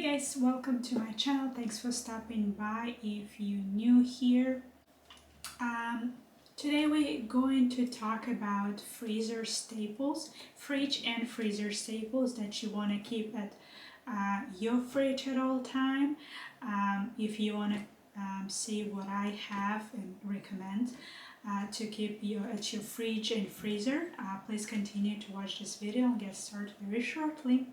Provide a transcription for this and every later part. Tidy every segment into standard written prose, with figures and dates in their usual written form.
guys, welcome to my channel. Thanks for stopping by if you're new here. Today we're going to talk about freezer staples, fridge and freezer staples that you want to keep at your fridge at all time. If you want to see what I have and recommend to keep at your fridge and freezer, please continue to watch this video and get started very shortly.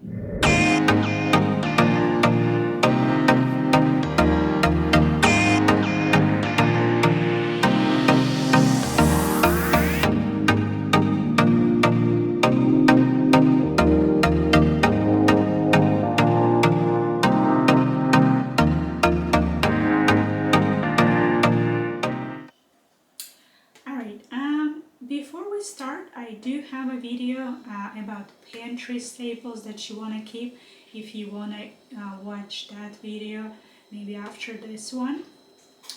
Before we start, I do have a video about pantry staples that you want to keep. If you want to watch that video, maybe after this one,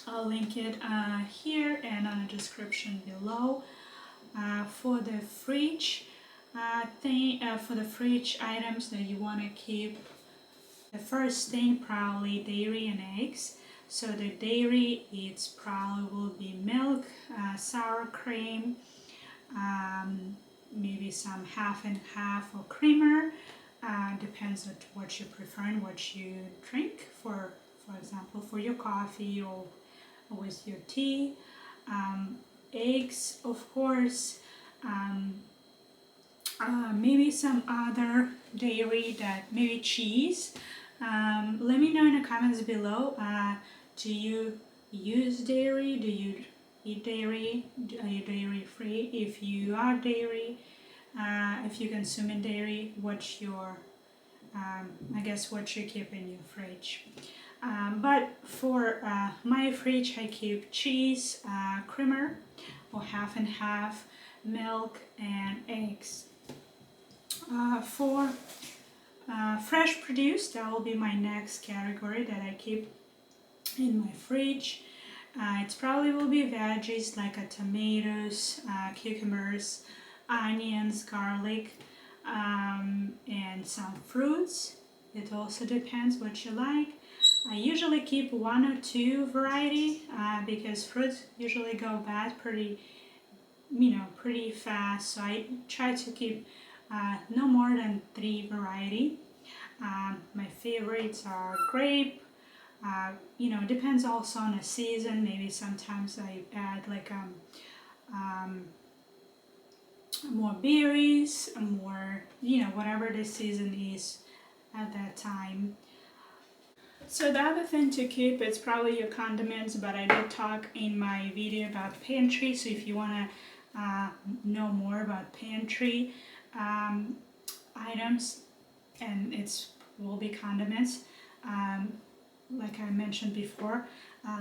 I'll link it here and on the description below. For the fridge for the fridge items that you want to keep, the first thing probably dairy and eggs. So the dairy, it's probably will be milk, sour cream, maybe some half and half or creamer. Depends on what you prefer and what you drink. For example, for your coffee or with your tea. Eggs, of course. Maybe some other dairy, that maybe cheese. Let me know in the comments below. Do you use dairy? Do you eat dairy? Are you dairy free? If you are dairy, if you consume dairy, what's your I guess what you keep in your fridge. But for my fridge, I keep cheese, creamer or half and half, milk and eggs. For fresh produce, that will be my next category that I keep in my fridge. It probably will be veggies like tomatoes, cucumbers, onions, garlic, and some fruits. It also depends what you like. I usually keep one or two variety because fruits usually go bad pretty fast. So I try to keep no more than 3 variety. My favorites are grape. Depends also on the season. Maybe sometimes I add like more berries, more whatever the season is at that time. So the other thing to keep is probably your condiments, but I did talk in my video about pantry. So if you want to know more about pantry items, and will be condiments. Like I mentioned before,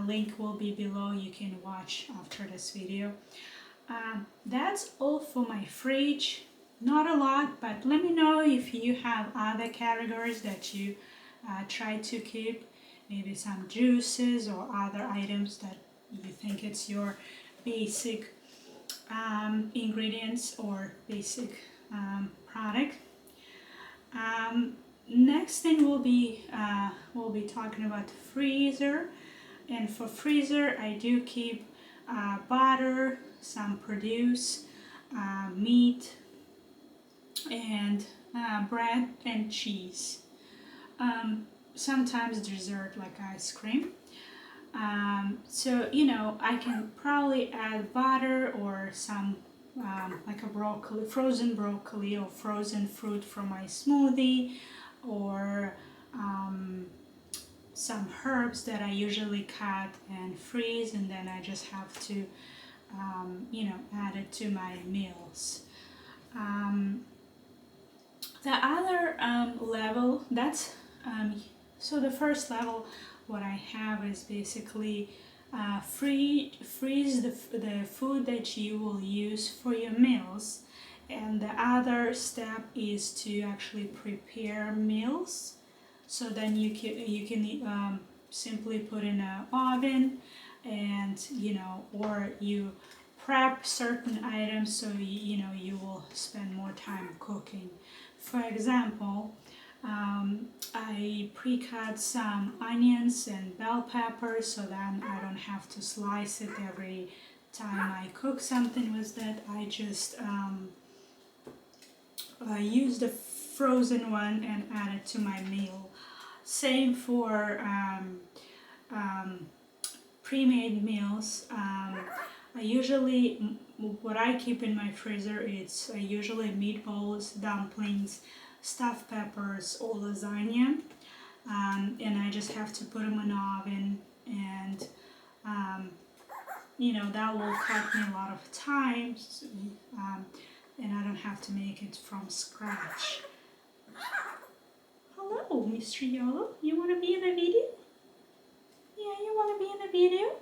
link will be below. You can watch after this video. That's all for my fridge. Not a lot, but let me know if you have other categories that you try to keep. Maybe some juices or other items that you think it's your basic ingredients or basic product. Next thing we'll be talking about freezer, and for freezer I do keep butter, some produce, meat, and bread and cheese. Sometimes dessert like ice cream. So I can probably add butter or some like a broccoli, frozen broccoli or frozen fruit from my smoothie, or some herbs that I usually cut and freeze, and then I just have to add it to my meals. The other level, that's so the first level, what I have is basically freeze the food that you will use for your meals, and the other step is to actually prepare meals. So then you can simply put in an oven, and or you prep certain items so you will spend more time cooking. For example, I pre-cut some onions and bell peppers so then I don't have to slice it every time I cook something with that. I just use the frozen one and add it to my meal. Same for pre-made meals. I usually, what I keep in my freezer, it's usually meatballs, dumplings, stuffed peppers, or lasagna. And I just have to put them in the oven, and you know, that will cut me a lot of time, and I don't have to make it from scratch. Hello, Mr. Yolo, you want to be in a video? Yeah, you want to be in a video?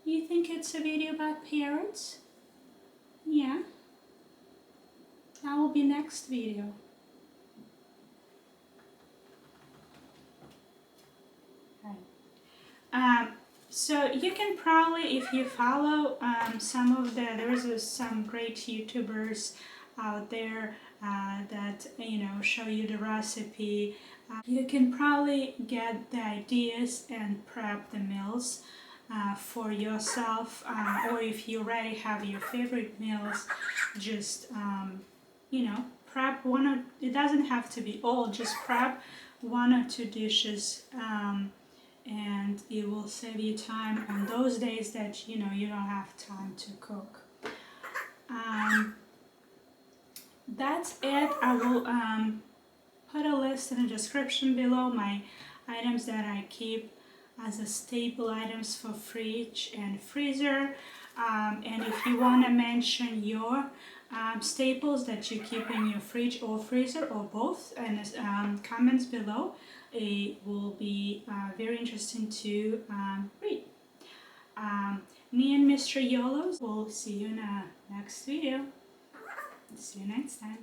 You think it's a video about parrots? Yeah. That will be next video. So you can probably, if you follow some of the, there's some great YouTubers out there that, you know, show you the recipe. You can probably get the ideas and prep the meals for yourself, or if you already have your favorite meals, just you know, prep one or, it doesn't have to be all, just prep 1 or 2 dishes, and it will save you time on those days that, you know, you don't have time to cook. That's it. I will put a list in the description below, my items that I keep as a staple items for fridge and freezer. And if you want to mention your staples that you keep in your fridge or freezer or both, and comments below, it will be very interesting to read. Me and Mr. Yolos will see you in the next video. See you next time.